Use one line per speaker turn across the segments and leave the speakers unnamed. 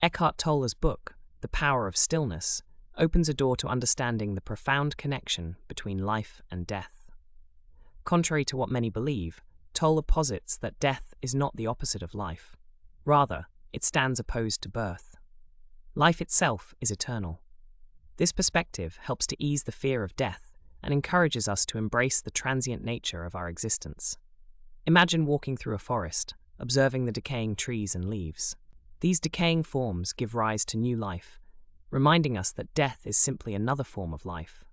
Eckhart Tolle's book, The Power of Stillness, opens a door to understanding the profound connection between life and death. Contrary to what many believe, Tolle posits that death is not the opposite of life. Rather, it stands opposed to birth. Life itself is eternal. This perspective helps to ease the fear of death and encourages us to embrace the transient nature of our existence. Imagine walking through a forest, observing the decaying trees and leaves. These decaying forms give rise to new life, reminding us that death is simply another form of life.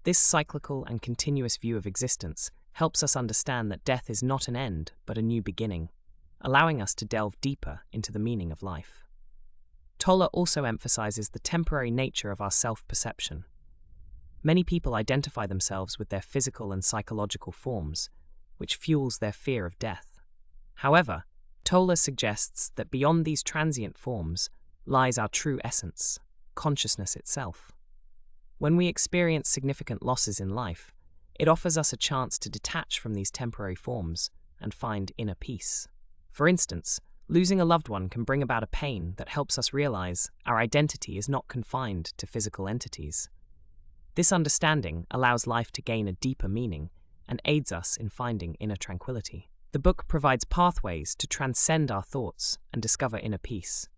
This cyclical and continuous view of existence helps us understand that death is not an end, but a new beginning, allowing us to delve deeper into the meaning of life. Tolle also emphasizes the temporary nature of our self-perception. Many people identify themselves with their physical and psychological forms, which fuels their fear of death. However, Tolle suggests that beyond these transient forms lies our true essence, consciousness itself. When we experience significant losses in life, it offers us a chance to detach from these temporary forms and find inner peace. For instance, losing a loved one can bring about a pain that helps us realize our identity is not confined to physical entities. This understanding allows life to gain a deeper meaning and aids us in finding inner tranquility. The book provides pathways to transcend our thoughts and discover inner peace.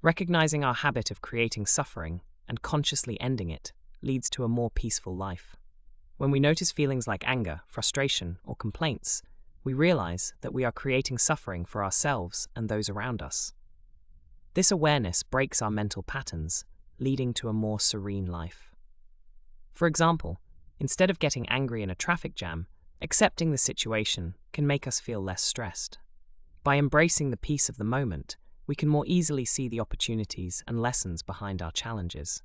Recognizing our habit of creating suffering and consciously ending it leads to a more peaceful life. When we notice feelings like anger, frustration, or complaints, we realize that we are creating suffering for ourselves and those around us. This awareness breaks our mental patterns, leading to a more serene life. For example, instead of getting angry in a traffic jam, accepting the situation can make us feel less stressed. By embracing the peace of the moment, we can more easily see the opportunities and lessons behind our challenges.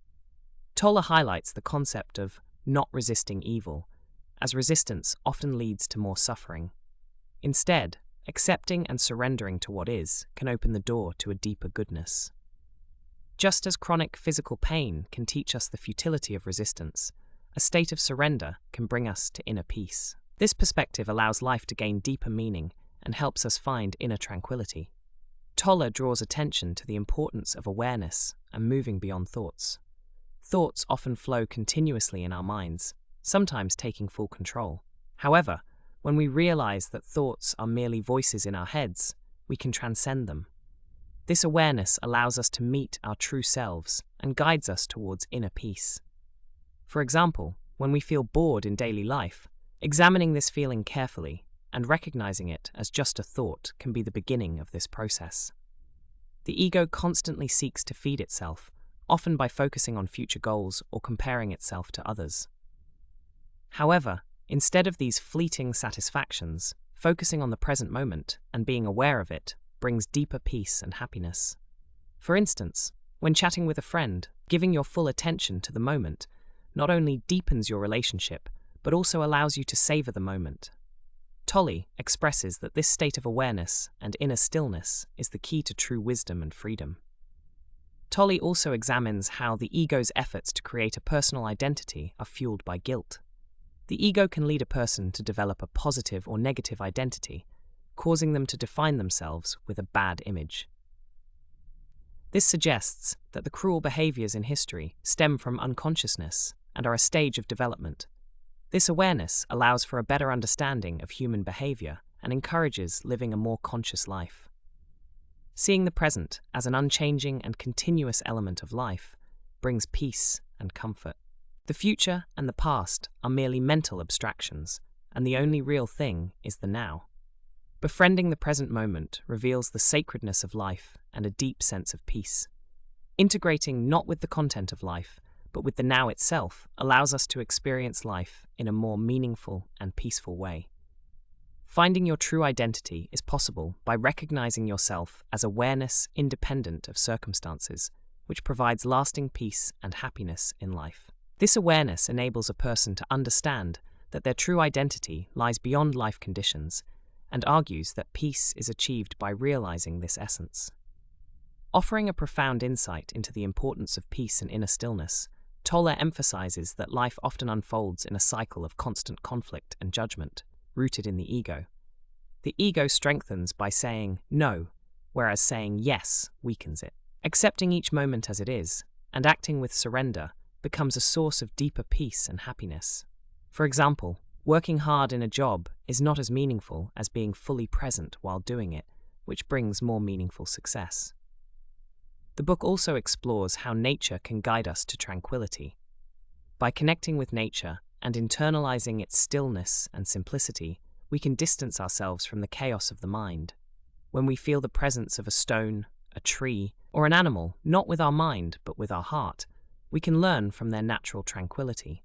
Tolle highlights the concept of not resisting evil, as resistance often leads to more suffering. Instead, accepting and surrendering to what is can open the door to a deeper goodness. Just as chronic physical pain can teach us the futility of resistance, a state of surrender can bring us to inner peace. This perspective allows life to gain deeper meaning and helps us find inner tranquility. Tolle draws attention to the importance of awareness and moving beyond thoughts. Thoughts often flow continuously in our minds, sometimes taking full control. However, when we realize that thoughts are merely voices in our heads, we can transcend them. This awareness allows us to meet our true selves and guides us towards inner peace. For example, when we feel bored in daily life, examining this feeling carefully and recognizing it as just a thought can be the beginning of this process. The ego constantly seeks to feed itself, often by focusing on future goals or comparing itself to others. However, instead of these fleeting satisfactions, focusing on the present moment and being aware of it brings deeper peace and happiness. For instance, when chatting with a friend, giving your full attention to the moment not only deepens your relationship, but also allows you to savor the moment. Tolle expresses that this state of awareness and inner stillness is the key to true wisdom and freedom. Tolle also examines how the ego's efforts to create a personal identity are fueled by guilt. The ego can lead a person to develop a positive or negative identity, causing them to define themselves with a bad image. This suggests that the cruel behaviors in history stem from unconsciousness and are a stage of development. This awareness allows for a better understanding of human behavior and encourages living a more conscious life. Seeing the present as an unchanging and continuous element of life brings peace and comfort. The future and the past are merely mental abstractions, and the only real thing is the now. Befriending the present moment reveals the sacredness of life and a deep sense of peace. Integrating not with the content of life, but with the now itself allows us to experience life in a more meaningful and peaceful way. Finding your true identity is possible by recognizing yourself as awareness independent of circumstances, which provides lasting peace and happiness in life. This awareness enables a person to understand that their true identity lies beyond life conditions and argues that peace is achieved by realizing this essence. Offering a profound insight into the importance of peace and inner stillness, Tolle emphasizes that life often unfolds in a cycle of constant conflict and judgment, rooted in the ego. The ego strengthens by saying no, whereas saying yes weakens it. Accepting each moment as it is, and acting with surrender, becomes a source of deeper peace and happiness. For example, working hard in a job is not as meaningful as being fully present while doing it, which brings more meaningful success. The book also explores how nature can guide us to tranquility. By connecting with nature and internalizing its stillness and simplicity, we can distance ourselves from the chaos of the mind. When we feel the presence of a stone, a tree, or an animal, not with our mind but with our heart, we can learn from their natural tranquility.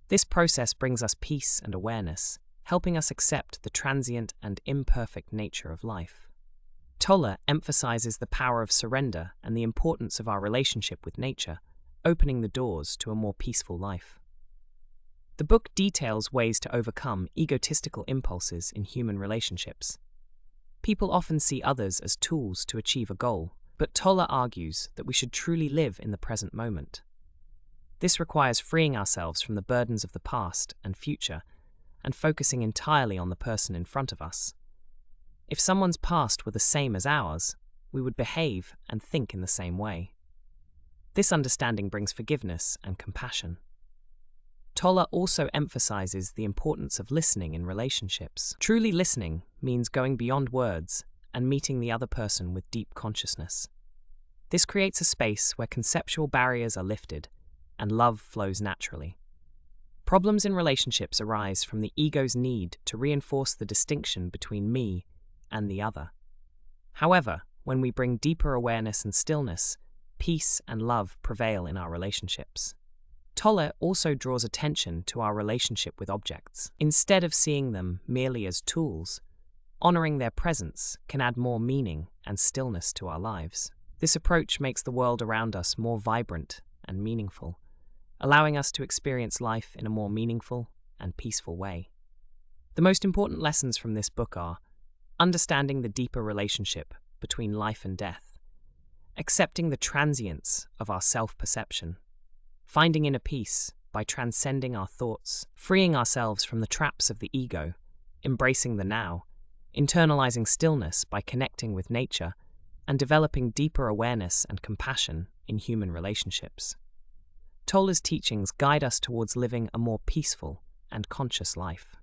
This process brings us peace and awareness, helping us accept the transient and imperfect nature of life. Tolle emphasizes the power of surrender and the importance of our relationship with nature, opening the doors to a more peaceful life. The book details ways to overcome egotistical impulses in human relationships. People often see others as tools to achieve a goal, but Tolle argues that we should truly live in the present moment. This requires freeing ourselves from the burdens of the past and future and focusing entirely on the person in front of us. If someone's past were the same as ours, we would behave and think in the same way. This understanding brings forgiveness and compassion. Tolle also emphasizes the importance of listening in relationships. Truly listening means going beyond words and meeting the other person with deep consciousness. This creates a space where conceptual barriers are lifted and love flows naturally. Problems in relationships arise from the ego's need to reinforce the distinction between me and the other. However, when we bring deeper awareness and stillness, peace and love prevail in our relationships. Tolle also draws attention to our relationship with objects. Instead of seeing them merely as tools, honoring their presence can add more meaning and stillness to our lives. This approach makes the world around us more vibrant and meaningful, allowing us to experience life in a more meaningful and peaceful way. The most important lessons from this book are understanding the deeper relationship between life and death, accepting the transience of our self-perception, finding inner peace by transcending our thoughts, freeing ourselves from the traps of the ego, embracing the now, internalizing stillness by connecting with nature, and developing deeper awareness and compassion in human relationships. Tolle's teachings guide us towards living a more peaceful and conscious life.